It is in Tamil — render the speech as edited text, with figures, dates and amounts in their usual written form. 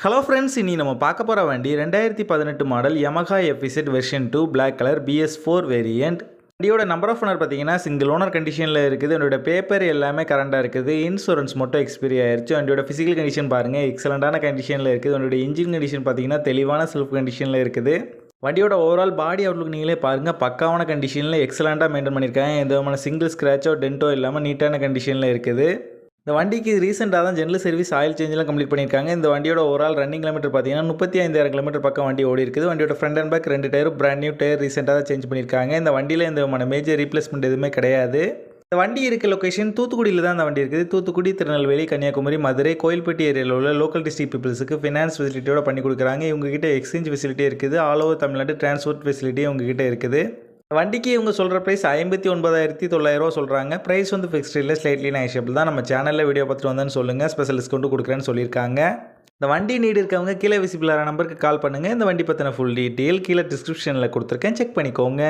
ஹலோ ஃப்ரெண்ட்ஸ், இனி நம்ம பார்க்க போகிற வண்டி 2018 model Yamaha FZ version 2 Black colour BS4 variant. வண்டியோட நம்பர் ஆஃப் ஓனர் பார்த்தீங்கன்னா சிங்கிள் ஓனர் கண்டிஷனில் இருக்குது. என்னோட பேப்பர் எல்லாமே கரண்டாக இருக்குது. இன்சூரன்ஸ் மட்டும் எக்ஸ்பைரி ஆயிடுச்சு. வண்டியோட ஃபிசிக்கல் கண்டிஷன் பாருங்கள், எக்ஸலண்டான கண்டிஷனில் இருக்குது. வண்டியோட இன்ஜின் கண்டிஷன் பார்த்தீங்கன்னா தெளிவான செல்ஃப் கண்டிஷனில் இருக்குது. வண்டியோட ஓவரால் பாடி அவுட்லுக் நீங்களே பாருங்கள், பக்காவான கண்டிஷனில் எக்ஸலண்ட்டாக மெயின்டைன் பண்ணியிருக்காங்க. எந்த விதமான சிங்கிள் ஸ்க்ராச்சோ டென்ட்டோ இல்லாமல் நீட்டான கண்டிஷனில் இருக்குது. இந்த வண்டிக்கு ரீசெண்டாக தான் ஜெனரல் சர்வீஸ் ஆயில் சேஞ்செலாம் கம்ப்ளீட் பண்ணியிருக்காங்க. இந்த வண்டியோட ஓவரால் ரன்னிங் கிலோமீட்டர் பார்த்தீங்கன்னா 35,000 கிலோமீட்டர் பக்கம் வண்டி ஓடி இருக்குது. வண்டியோட ஃப்ரண்ட் அண்ட் பேக் 2 டயரும் பிராண்ட் நியூ டயர் ரீசெண்டாக தான் சேஞ்ச் பண்ணியிருக்காங்க. இந்த வண்டியில் எந்த விதமான மேஜர் ரீப்ளேஸ்மெண்ட் எதுவுமே கிடையாது. இந்த வண்டி இருக்க லொக்கேஷன் தூத்துக்குடியில் தான் இந்த வண்டி இருக்குது. தூத்துக்குடி, திருநெல்வேலி, கன்னியாகுமரி, மதுரை, கோயில்பட்டி ஏரியாவில் உள்ள லோக்கல் டிஸ்ட்ரிக்ட் பீப்புள்ஸுக்கு ஃபினான்ஸ் ஃபெசிலிட்டியோட பண்ணி கொடுக்குறாங்க. இவங்ககிட்ட எக்ஸ்சேஞ்ச் ஃபெசிலிட்டி இருக்குது. All over Tamil Nadu transport facility உங்ககிட்ட இருக்குது. வண்டிக்கு இவங்க சொல்கிற ப்ரைஸ் 59,900 சொல்கிறாங்க. ப்ரைஸ் வந்து ஃபிக்ஸ்ட் இல்லை, ஸ்லைட்லி நெகோஷியபிள் தான். நம்ம சேனலில் வீடியோ பார்த்துட்டு வந்தேன்னு சொல்லுங்கள், ஸ்பெஷல் டிஸ்கவுண்ட் கொடுக்குறேன்னு சொல்லியிருக்காங்க. இந்த வண்டி நீடு இருக்கவங்க கீழே விசிபிளான நம்பருக்கு கால் பண்ணுங்கள். இந்த வண்டி பற்றின ஃபுல் டீட்டெயில் கீழே டிஸ்கிரிப்ஷனில் கொடுத்துருக்கேன், செக் பண்ணிக்கோங்க.